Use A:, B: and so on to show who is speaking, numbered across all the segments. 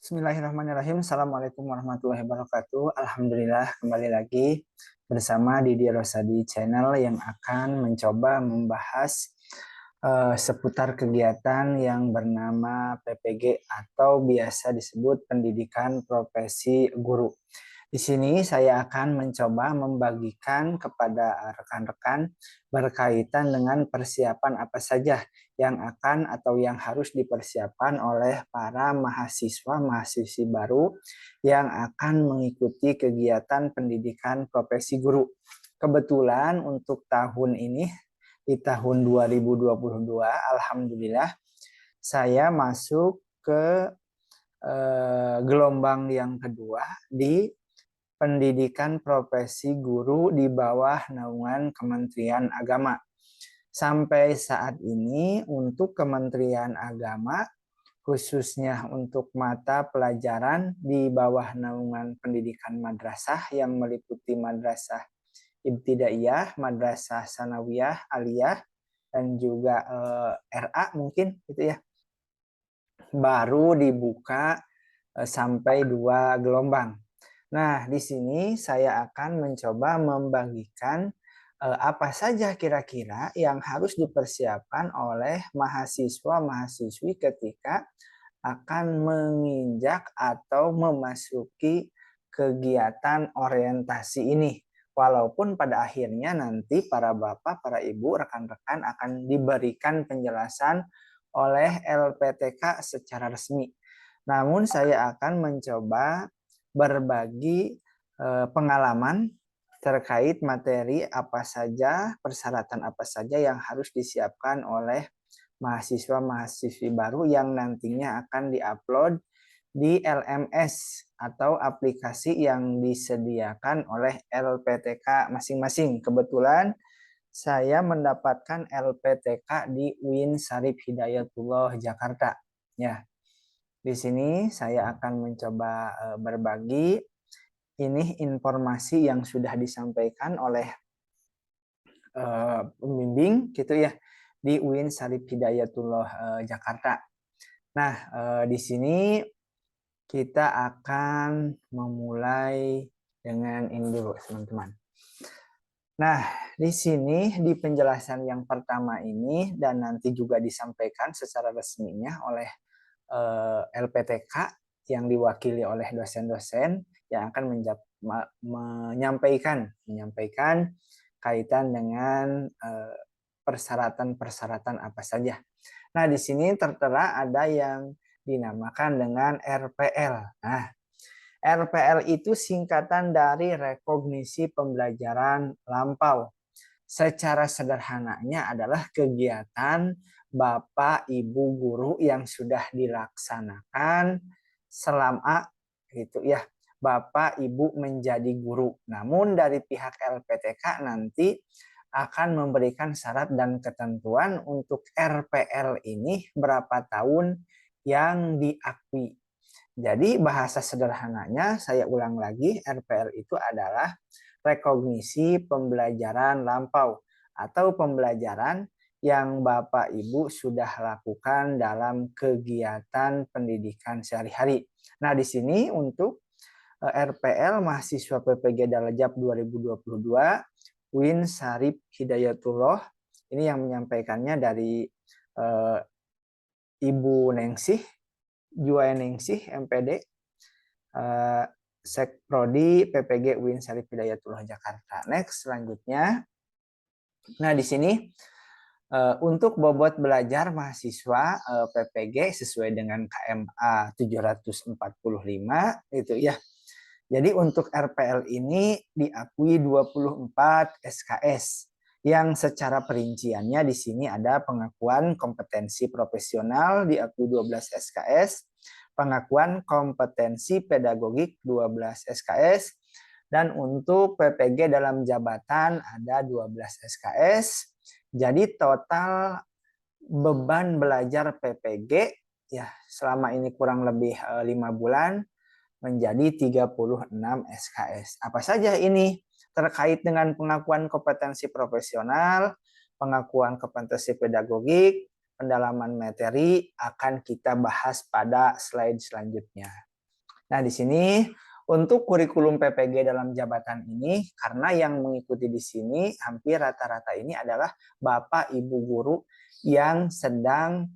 A: Bismillahirrahmanirrahim. Assalamualaikum warahmatullahi wabarakatuh. Alhamdulillah kembali lagi bersama Didi Rosadi Channel yang akan mencoba membahas seputar kegiatan yang bernama PPG atau biasa disebut Pendidikan Profesi Guru. Di sini saya akan mencoba membagikan kepada rekan-rekan berkaitan dengan persiapan apa saja yang akan atau yang harus dipersiapkan oleh para mahasiswa-mahasiswi baru yang akan mengikuti kegiatan pendidikan profesi guru. Kebetulan untuk tahun ini, di tahun 2022, alhamdulillah saya masuk ke gelombang yang kedua di pendidikan profesi guru di bawah naungan Kementerian Agama. Sampai saat ini untuk Kementerian Agama, khususnya untuk mata pelajaran di bawah naungan pendidikan madrasah yang meliputi madrasah ibtidaiyah, madrasah sanawiyah, aliyah, dan juga RA mungkin gitu ya, baru dibuka sampai 2 gelombang. Nah, di sini saya akan mencoba membagikan apa saja kira-kira yang harus dipersiapkan oleh mahasiswa-mahasiswi ketika akan menginjak atau memasuki kegiatan orientasi ini. Walaupun pada akhirnya nanti para bapak, para ibu, rekan-rekan akan diberikan penjelasan oleh LPTK secara resmi. Namun saya akan mencoba berbagi pengalaman terkait materi apa saja, persyaratan apa saja yang harus disiapkan oleh mahasiswa-mahasiswi baru yang nantinya akan diupload di LMS atau aplikasi yang disediakan oleh LPTK masing-masing. Kebetulan saya mendapatkan LPTK di UIN Syarif Hidayatullah Jakarta. Ya, di sini saya akan mencoba berbagi ini informasi yang sudah disampaikan oleh pembimbing gitu ya di UIN Syarif Hidayatullah Jakarta. Nah, di sini kita akan memulai dengan ini dulu teman-teman. Nah, di sini di penjelasan yang pertama ini dan nanti juga disampaikan secara resminya oleh LPTK yang diwakili oleh dosen-dosen yang akan menyampaikan kaitan dengan persyaratan-persyaratan apa saja. Nah, di sini tertera ada yang dinamakan dengan RPL. Nah, RPL itu singkatan dari rekognisi pembelajaran lampau. Secara sederhananya adalah kegiatan Bapak Ibu guru yang sudah dilaksanakan selama gitu ya. Bapak Ibu menjadi guru. Namun dari pihak LPTK nanti akan memberikan syarat dan ketentuan untuk RPL ini berapa tahun yang diakui. Jadi bahasa sederhananya saya ulang lagi, RPL itu adalah rekognisi pembelajaran lampau atau pembelajaran yang Bapak Ibu sudah lakukan dalam kegiatan pendidikan sehari-hari. Nah, di sini untuk RPL mahasiswa PPG Dalajab 2022 UIN Syarif Hidayatullah ini yang menyampaikannya dari Ibu Nengsih Juwaeningsih MPD Sekprodi PPG UIN Syarif Hidayatullah Jakarta. Next selanjutnya. Nah, di sini untuk bobot belajar mahasiswa PPG sesuai dengan KMA 745 itu ya. Jadi untuk RPL ini diakui 24 SKS yang secara perinciannya di sini ada pengakuan kompetensi profesional diakui 12 SKS, pengakuan kompetensi pedagogik 12 SKS, dan untuk PPG dalam jabatan ada 12 SKS. Jadi total beban belajar PPG ya selama ini kurang lebih 5 bulan menjadi 36 SKS. Apa saja ini? Terkait dengan pengakuan kompetensi profesional, pengakuan kompetensi pedagogik, pendalaman materi akan kita bahas pada slide selanjutnya. Nah, di sini untuk kurikulum PPG dalam jabatan ini, karena yang mengikuti di sini hampir rata-rata ini adalah Bapak Ibu guru yang sedang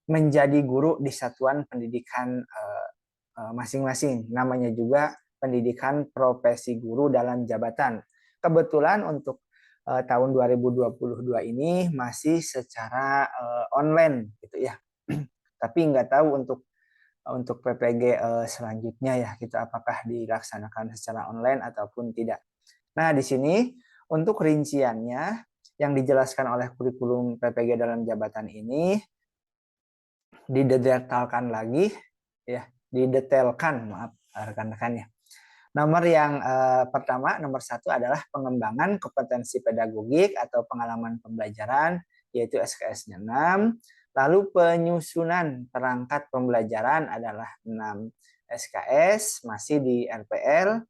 A: menjadi guru di satuan pendidikan masing-masing. Namanya juga pendidikan profesi guru dalam jabatan. Kebetulan untuk tahun 2022 ini masih secara online gitu ya. Tapi nggak tahu untuk PPG selanjutnya ya gitu apakah dilaksanakan secara online ataupun tidak. Nah, di sini untuk rinciannya yang dijelaskan oleh kurikulum PPG dalam jabatan ini didetailkan lagi ya, didetailkan maaf rekan-rekan ya. Nomor yang pertama, nomor 1 adalah pengembangan kompetensi pedagogik atau pengalaman pembelajaran, yaitu SKS-nya 6. Lalu penyusunan perangkat pembelajaran adalah 6 SKS, masih di RPL.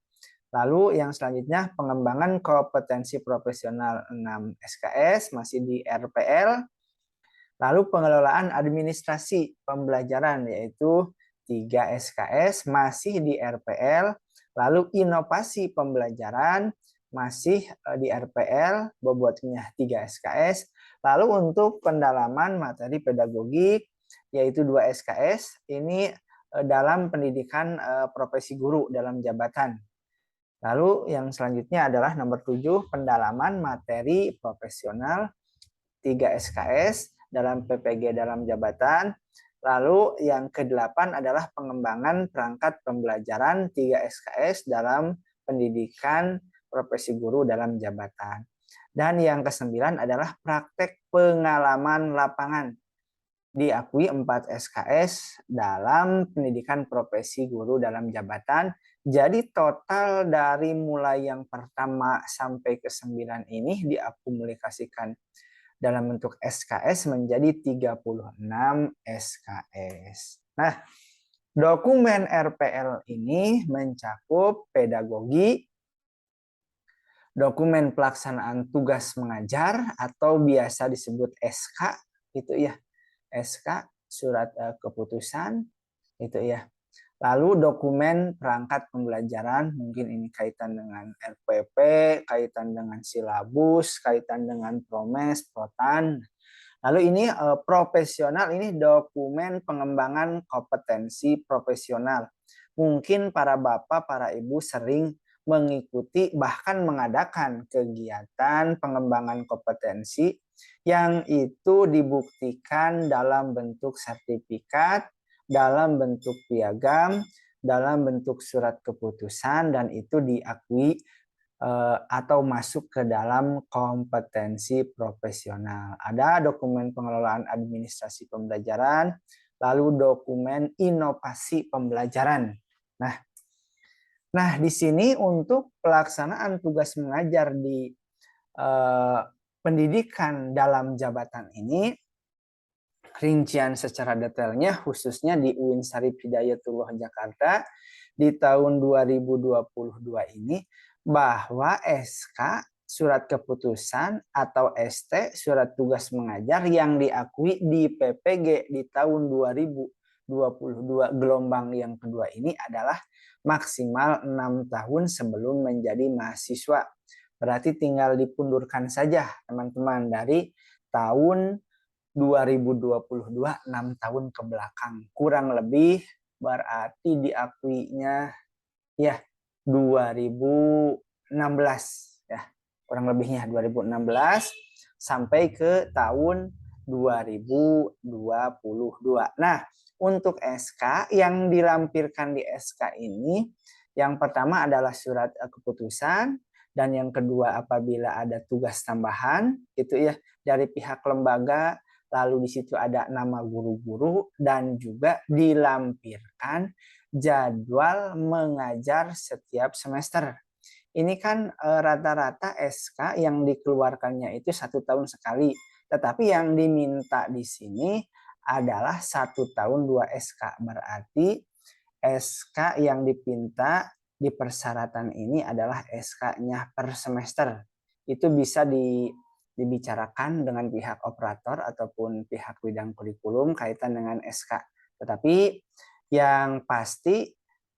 A: Lalu yang selanjutnya pengembangan kompetensi profesional 6 SKS, masih di RPL. Lalu pengelolaan administrasi pembelajaran, yaitu 3 SKS, masih di RPL. Lalu inovasi pembelajaran masih di RPL, bobotnya 3 SKS. Lalu untuk pendalaman materi pedagogik yaitu 2 SKS, ini dalam pendidikan profesi guru dalam jabatan. Lalu yang selanjutnya adalah nomor 7, pendalaman materi profesional 3 SKS dalam PPG dalam jabatan. Lalu yang ke-8 adalah pengembangan perangkat pembelajaran 3 SKS dalam pendidikan profesi guru dalam jabatan. Dan yang ke-9 adalah praktek pengalaman lapangan. Diakui 4 SKS dalam pendidikan profesi guru dalam jabatan. Jadi total dari mulai yang pertama sampai ke-9 ini diakumulasikan dalam bentuk SKS menjadi 36 SKS. Nah, dokumen RPL ini mencakup pedagogi, dokumen pelaksanaan tugas mengajar atau biasa disebut SK, itu ya. SK, surat keputusan, itu ya. Lalu dokumen perangkat pembelajaran, mungkin ini kaitan dengan RPP, kaitan dengan silabus, kaitan dengan promes, protan. Lalu ini profesional, ini dokumen pengembangan kompetensi profesional. Mungkin para bapak, para ibu sering mengikuti bahkan mengadakan kegiatan pengembangan kompetensi yang itu dibuktikan dalam bentuk sertifikat, dalam bentuk piagam, dalam bentuk surat keputusan, dan itu diakui atau masuk ke dalam kompetensi profesional. Ada dokumen pengelolaan administrasi pembelajaran, lalu dokumen inovasi pembelajaran. Nah, di sini untuk pelaksanaan tugas mengajar di pendidikan dalam jabatan ini, rincian secara detailnya khususnya di UIN Syarif Hidayatullah Jakarta di tahun 2022 ini, bahwa SK surat keputusan atau ST surat tugas mengajar yang diakui di PPG di tahun 2022 gelombang yang kedua ini adalah maksimal 6 tahun sebelum menjadi mahasiswa. Berarti tinggal dipundurkan saja teman-teman dari tahun 2022 6 tahun ke belakang. Kurang lebih berarti diakuinya ya 2016 ya. Kurang lebihnya 2016 sampai ke tahun 2022. Nah, untuk SK yang dilampirkan di SK ini yang pertama adalah surat keputusan, dan yang kedua apabila ada tugas tambahan gitu ya dari pihak lembaga, lalu di situ ada nama guru-guru dan juga dilampirkan jadwal mengajar setiap semester. Ini kan rata-rata SK yang dikeluarkannya itu 1 tahun sekali, tetapi yang diminta di sini adalah 1 tahun 2 SK. Berarti SK yang dipinta di persyaratan ini adalah SK-nya per semester. Itu bisa dibicarakan dengan pihak operator ataupun pihak bidang kurikulum kaitan dengan SK. Tetapi Yang pasti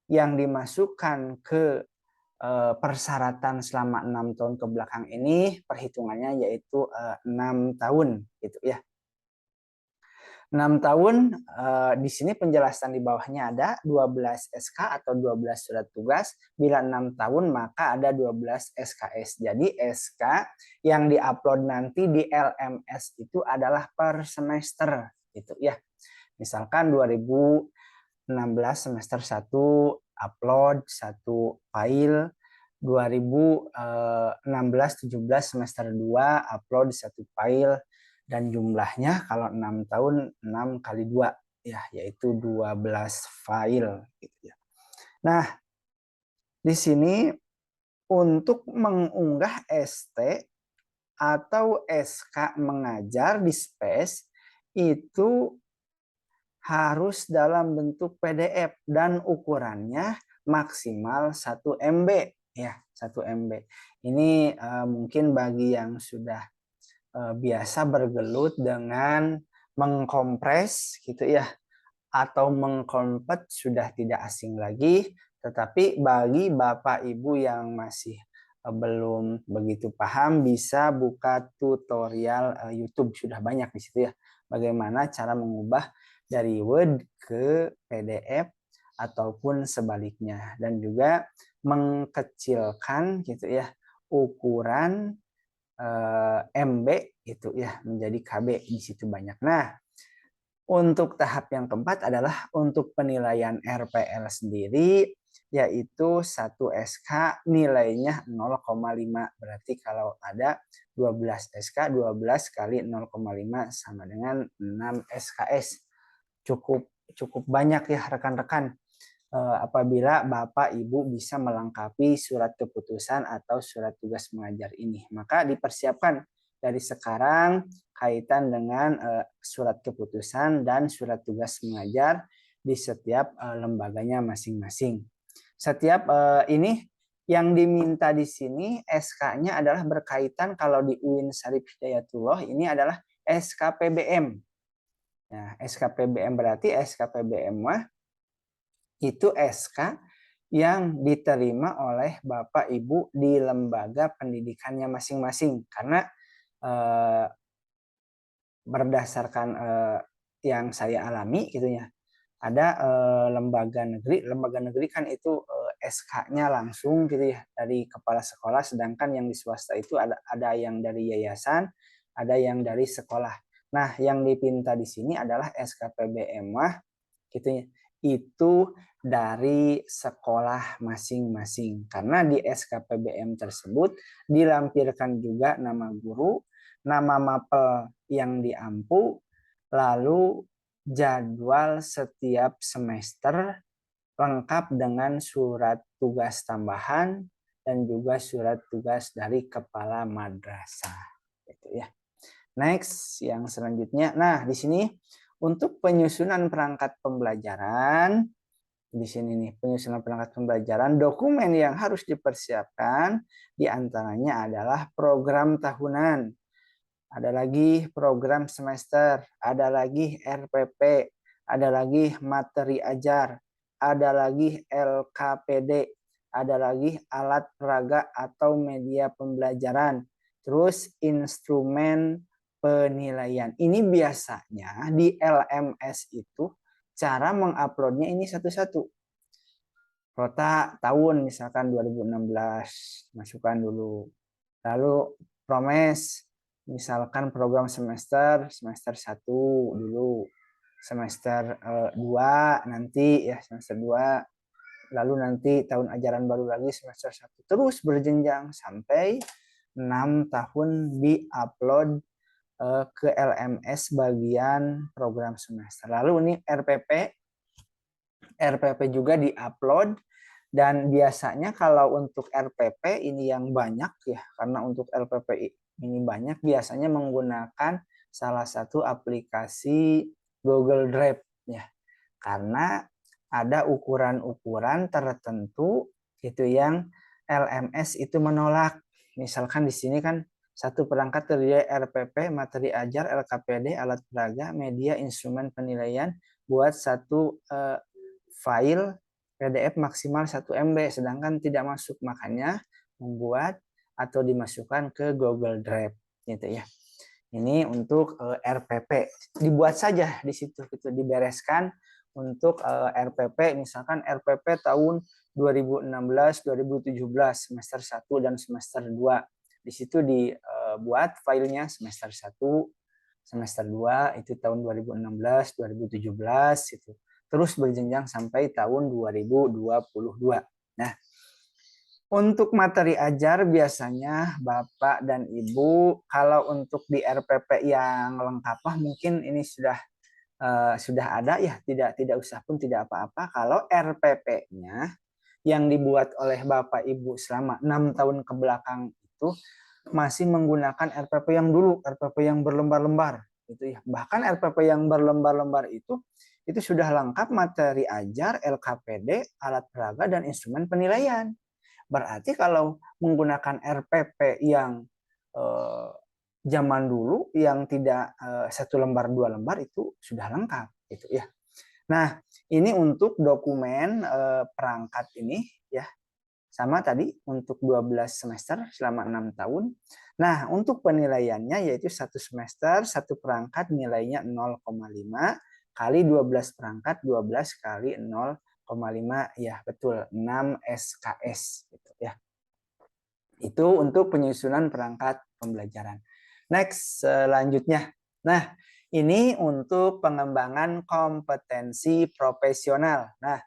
A: yang dimasukkan ke persyaratan selama 6 tahun ke belakang ini perhitungannya yaitu 6 tahun gitu ya. 6 tahun, di sini penjelasan di bawahnya ada 12 SK atau 12 surat tugas. Bila 6 tahun maka ada 12 SKS. Jadi SK yang diupload nanti di LMS itu adalah per semester gitu ya. Misalkan 2016 semester 1 upload 1 file, 2016-17 semester 2 upload 1 file, dan jumlahnya kalau 6 tahun 6 kali 2 ya, yaitu 12 file gitu ya. Nah, di sini untuk mengunggah ST atau SK mengajar di Space itu harus dalam bentuk PDF dan ukurannya maksimal 1 MB ya, 1 MB. Ini mungkin bagi yang sudah biasa bergelut dengan mengkompres gitu ya atau mengkonvert sudah tidak asing lagi, tetapi bagi Bapak Ibu yang masih belum begitu paham bisa buka tutorial YouTube, sudah banyak di situ ya. Bagaimana cara mengubah dari Word ke PDF ataupun sebaliknya, dan juga mengkecilkan gitu ya ukuran MB itu ya menjadi KB, di situ banyak. Nah, untuk tahap yang keempat adalah untuk penilaian RPL sendiri, yaitu 1 SK nilainya 0,5. Berarti kalau ada 12 SK, 12 kali 0,5 sama dengan 6 SKS. Cukup cukup banyak ya rekan-rekan, apabila Bapak Ibu bisa melengkapi surat keputusan atau surat tugas mengajar ini. Maka dipersiapkan dari sekarang kaitan dengan surat keputusan dan surat tugas mengajar di setiap lembaganya masing-masing. Setiap ini yang diminta di sini SK-nya adalah berkaitan, kalau di UIN Syarif Hidayatullah ini adalah SKPBM. Nah, SKPBM berarti SKPBM mah itu SK yang diterima oleh Bapak Ibu di lembaga pendidikannya masing-masing, karena berdasarkan yang saya alami gitu ya. Ada lembaga negeri kan itu SK-nya langsung gitu ya dari kepala sekolah, sedangkan yang di swasta itu ada yang dari yayasan, ada yang dari sekolah. Nah, yang dipinta di sini adalah SKPBM gitu ya. Itu dari sekolah masing-masing. Karena di SKPBM tersebut dilampirkan juga nama guru, nama mapel yang diampu, lalu jadwal setiap semester lengkap dengan surat tugas tambahan dan juga surat tugas dari kepala madrasah gitu ya. Next, yang selanjutnya. Nah, di sini untuk penyusunan perangkat pembelajaran, di sini nih penyusunan perangkat pembelajaran, dokumen yang harus dipersiapkan diantaranya adalah program tahunan, ada lagi program semester, ada lagi RPP, ada lagi materi ajar, ada lagi LKPD, ada lagi alat peraga atau media pembelajaran, terus instrumen penilaian. Ini biasanya di LMS itu cara menguploadnya ini satu-satu. Kota tahun misalkan 2016 masukkan dulu. Lalu promes misalkan program semester 1 dulu, semester 2 nanti ya semester 2, lalu nanti tahun ajaran baru lagi semester 1, terus berjenjang sampai 6 tahun di-upload ke LMS bagian program semester. Lalu ini RPP juga di-upload, dan biasanya kalau untuk RPP ini yang banyak ya, karena untuk RPP ini banyak biasanya menggunakan salah satu aplikasi Google Drive ya. Karena ada ukuran-ukuran tertentu itu yang LMS itu menolak. Misalkan di sini kan satu perangkat terdiri RPP, materi ajar, LKPD, alat peraga, media, instrumen penilaian buat satu file PDF maksimal 1 MB, sedangkan tidak masuk, makanya membuat atau dimasukkan ke Google Drive gitu ya. Ini untuk RPP, dibuat saja di situ, gitu, dibereskan untuk RPP, misalkan RPP tahun 2016-2017 semester 1 dan semester 2. Di situ dibuat filenya semester 1, semester 2 itu tahun 2016-2017 itu. Terus berjenjang sampai tahun 2022. Nah, untuk materi ajar biasanya Bapak dan Ibu, kalau untuk di RPP yang lengkap mungkin ini sudah ada ya, tidak usah pun tidak apa-apa. Kalau RPP-nya yang dibuat oleh Bapak Ibu selama 6 tahun ke belakang itu masih menggunakan RPP yang dulu, RPP yang berlembar-lembar gitu ya. Bahkan RPP yang berlembar-lembar itu sudah lengkap materi ajar, LKPD, alat peraga dan instrumen penilaian. Berarti kalau menggunakan RPP yang zaman dulu yang tidak 1 lembar 2 lembar itu sudah lengkap gitu ya. Nah, ini untuk dokumen perangkat ini ya. Sama tadi untuk 12 semester selama 6 tahun. Nah, untuk penilaiannya yaitu 1 semester 1 perangkat nilainya 0,5 kali 12 perangkat 12 kali 0,5 ya betul 6 SKS gitu ya. Itu untuk penyusunan perangkat pembelajaran. Next, selanjutnya. Nah, ini untuk pengembangan kompetensi profesional. Nah,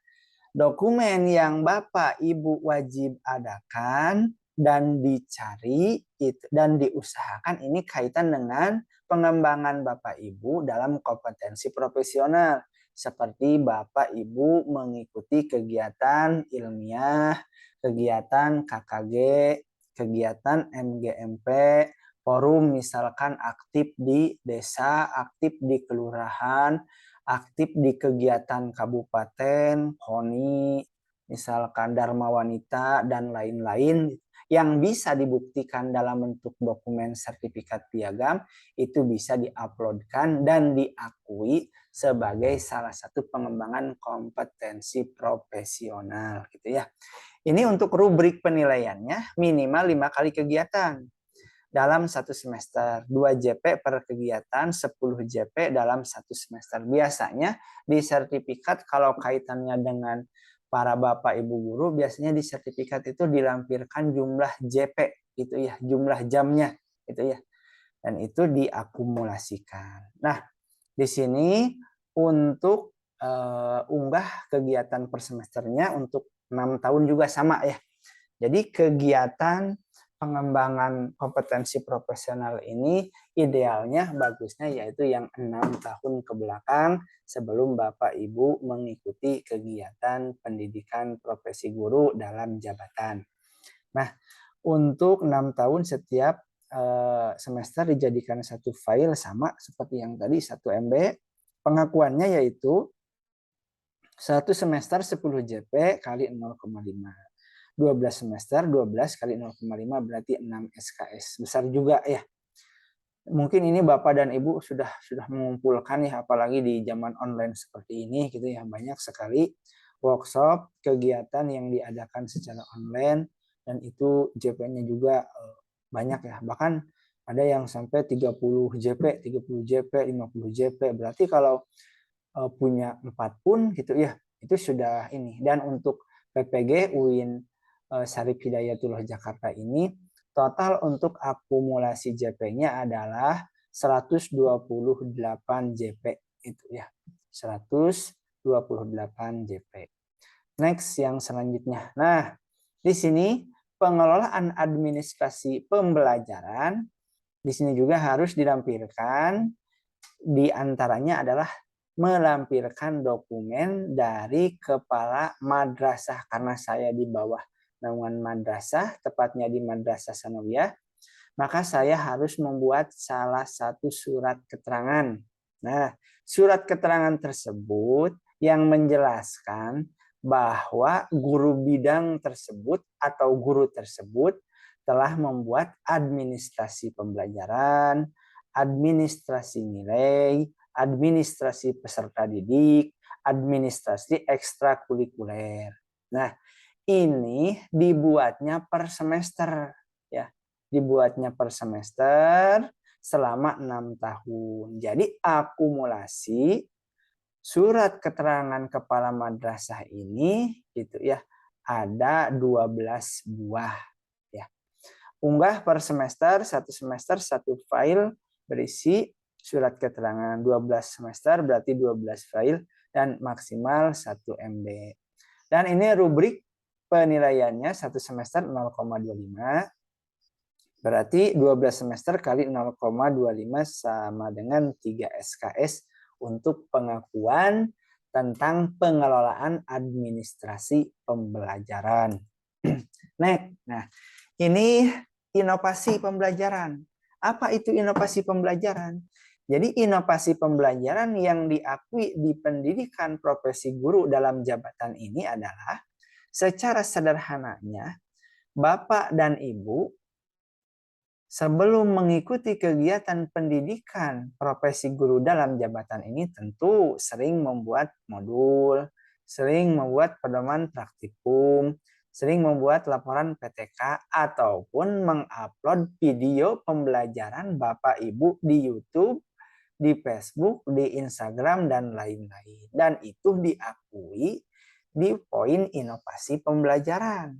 A: dokumen yang Bapak Ibu wajib adakan dan dicari dan diusahakan ini kaitan dengan pengembangan Bapak Ibu dalam kompetensi profesional. Seperti Bapak Ibu mengikuti kegiatan ilmiah, kegiatan KKG, kegiatan MGMP, forum misalkan aktif di desa, aktif di kelurahan, aktif di kegiatan kabupaten, KONI, misalkan Dharma Wanita, dan lain-lain yang bisa dibuktikan dalam bentuk dokumen sertifikat piagam, itu bisa diuploadkan dan diakui sebagai salah satu pengembangan kompetensi profesional gitu ya. Ini untuk rubrik penilaiannya minimal 5 kali kegiatan dalam 1 semester, 2 JP per kegiatan, 10 JP dalam 1 semester. Biasanya di sertifikat kalau kaitannya dengan para Bapak Ibu guru, biasanya di sertifikat itu dilampirkan jumlah JP gitu ya, jumlah jamnya gitu ya. Dan itu diakumulasikan. Nah, di sini untuk unggah kegiatan per semesternya untuk 6 tahun juga sama ya. Jadi kegiatan pengembangan kompetensi profesional ini idealnya bagusnya yaitu yang 6 tahun ke belakang sebelum Bapak Ibu mengikuti kegiatan pendidikan profesi guru dalam jabatan. Nah, untuk 6 tahun setiap semester dijadikan satu file sama seperti yang tadi 1 MB. Pengakuannya yaitu 1 semester 10 JP kali 0,5. 12 semester 12 kali 0,5 berarti 6 SKS. Besar juga ya. Mungkin ini Bapak dan Ibu sudah mengumpulkan ya, apalagi di zaman online seperti ini gitu ya, banyak sekali workshop, kegiatan yang diadakan secara online dan itu JP-nya juga banyak ya. Bahkan ada yang sampai 30 JP, 30 JP, 50 JP. Berarti kalau punya 4 pun gitu ya, itu sudah ini. Dan untuk PPG UIN Syarif Hidayatullah Jakarta ini total untuk akumulasi JP-nya adalah 128 JP itu ya. 128 JP. Next yang selanjutnya. Nah, di sini pengelolaan administrasi pembelajaran di sini juga harus dilampirkan. Di antaranya adalah melampirkan dokumen dari kepala madrasah karena saya di bawah naungan madrasah, tepatnya di Madrasah Sanawiyah, maka saya harus membuat salah satu surat keterangan. Nah, surat keterangan tersebut yang menjelaskan bahwa guru bidang tersebut atau guru tersebut telah membuat administrasi pembelajaran, administrasi nilai, administrasi peserta didik, administrasi ekstrakurikuler. Nah, ini dibuatnya per semester ya. Dibuatnya per semester selama 6 tahun. Jadi akumulasi surat keterangan kepala madrasah ini gitu ya ada 12 buah ya. Unggah per semester, satu semester satu file berisi surat keterangan. 12 semester berarti 12 file dan maksimal 1 MB. Dan ini rubrik penilaiannya satu semester 0,25. Berarti 12 semester kali 0,25 sama dengan 3 SKS untuk pengakuan tentang pengelolaan administrasi pembelajaran. Nah, ini inovasi pembelajaran. Apa itu inovasi pembelajaran? Jadi inovasi pembelajaran yang diakui di pendidikan profesi guru dalam jabatan ini adalah secara sederhananya Bapak dan Ibu sebelum mengikuti kegiatan pendidikan profesi guru dalam jabatan ini tentu sering membuat modul, sering membuat pedoman praktikum, sering membuat laporan PTK, ataupun mengupload video pembelajaran Bapak Ibu di YouTube, di Facebook, di Instagram, dan lain-lain. Dan itu diakui di poin inovasi pembelajaran.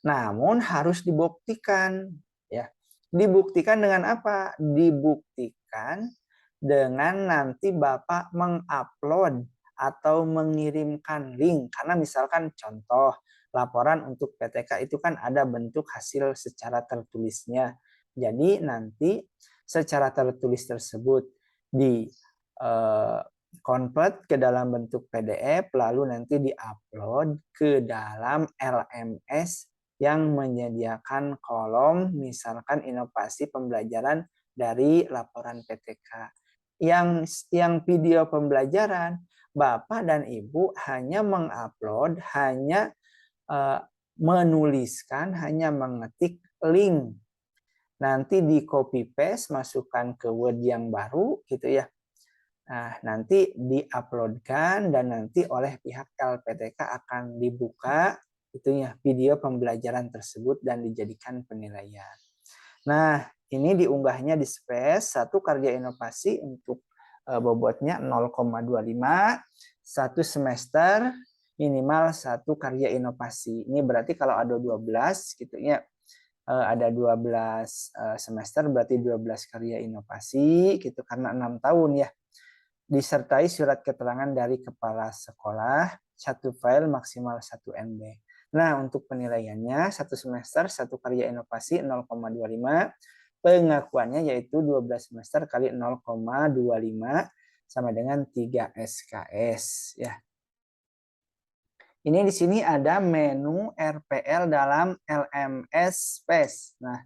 A: Namun harus dibuktikan, ya. Dibuktikan dengan apa? Dibuktikan dengan nanti Bapak mengupload atau mengirimkan link. Karena misalkan contoh laporan untuk PTK itu kan ada bentuk hasil secara tertulisnya. Jadi nanti secara tertulis tersebut di convert ke dalam bentuk PDF lalu nanti diupload ke dalam LMS yang menyediakan kolom misalkan inovasi pembelajaran dari laporan PTK. Yang video pembelajaran Bapak dan Ibu hanya mengupload, hanya menuliskan, hanya mengetik link. Nanti di copy paste masukkan ke Word yang baru gitu ya. Nah, nanti diuploadkan dan nanti oleh pihak LPTK akan dibuka itunya video pembelajaran tersebut dan dijadikan penilaian. Nah, ini diunggahnya di Space, satu karya inovasi untuk bobotnya 0,25, satu semester minimal satu karya inovasi. Ini berarti kalau ada 12 gitu ya, ada 12 semester berarti 12 karya inovasi gitu karena 6 tahun ya. Disertai surat keterangan dari kepala sekolah, satu file maksimal 1 MB. Nah, untuk penilaiannya satu semester satu karya inovasi 0,25, pengakuannya yaitu 12 semester kali 0,25 sama dengan 3 SKS ya. Ini di sini ada menu RPL dalam LMS Space. Nah,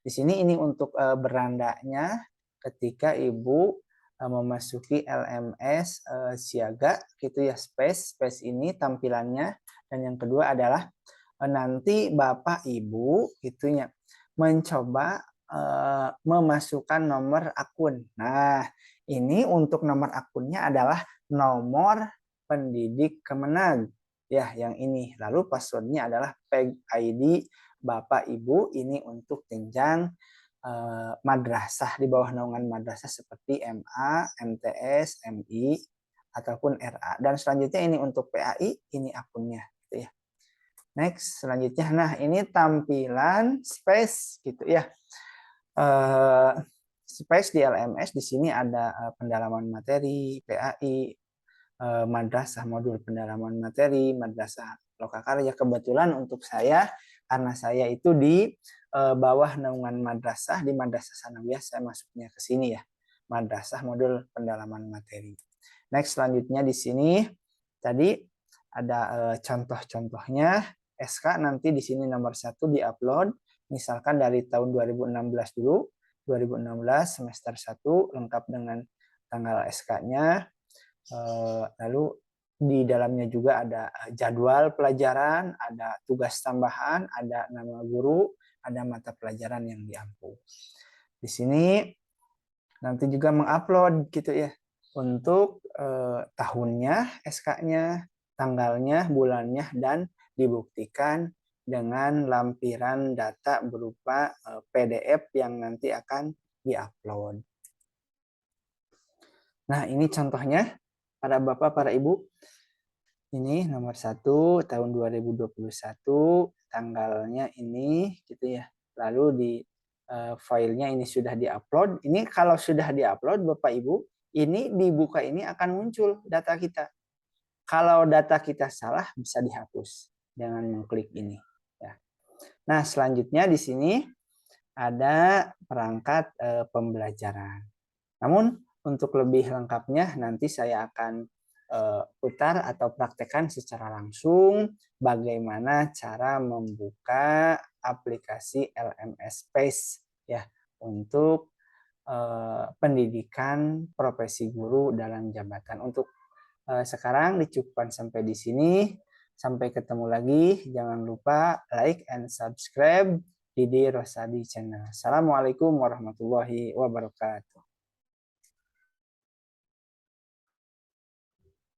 A: di sini ini untuk berandanya ketika Ibu memasuki LMS siaga gitu ya, Space ini tampilannya. Dan yang kedua adalah nanti Bapak Ibu gitunya mencoba memasukkan nomor akun. Nah, ini untuk nomor akunnya adalah nomor pendidik Kemenag ya, yang ini. Lalu passwordnya adalah PEG ID Bapak Ibu, ini untuk jenjang madrasah di bawah naungan madrasah seperti MA, MTS, MI ataupun RA. Dan selanjutnya ini untuk PAI, ini akunnya gitu ya. Next, selanjutnya nah ini tampilan Space gitu ya. Space di LMS di sini ada pendalaman materi, PAI, madrasah modul pendalaman materi, madrasah lokakarya. Kebetulan untuk saya karena saya itu di bawah naungan madrasah, di madrasah sanawiyah saya masuknya ke sini ya, madrasah modul pendalaman materi. Next, selanjutnya di sini tadi ada contoh-contohnya SK. Nanti di sini nomor 1 diupload misalkan dari tahun 2016 dulu, 2016 semester 1 lengkap dengan tanggal SK-nya. Lalu di dalamnya juga ada jadwal pelajaran, ada tugas tambahan, ada nama guru, ada mata pelajaran yang diampu. Di sini nanti juga mengupload gitu ya. untuk tahunnya, SK-nya, tanggalnya, bulannya, dan dibuktikan dengan lampiran data berupa PDF yang nanti akan diupload. Nah, ini contohnya para Bapak, para Ibu. Ini nomor 1 tahun 2021, tanggalnya ini gitu ya. Lalu di filenya ini sudah diupload. Ini kalau sudah diupload Bapak Ibu, ini dibuka ini akan muncul data kita. Kalau data kita salah bisa dihapus dengan mengklik ini ya. Nah, selanjutnya di sini ada perangkat pembelajaran. Namun untuk lebih lengkapnya nanti saya akan putar atau praktekkan secara langsung bagaimana cara membuka aplikasi LMS Space ya untuk pendidikan profesi guru dalam jabatan. Untuk sekarang dicukupkan sampai di sini. Sampai ketemu lagi. Jangan lupa like and subscribe Didi Rosadi Channel. Assalamualaikum warahmatullahi wabarakatuh.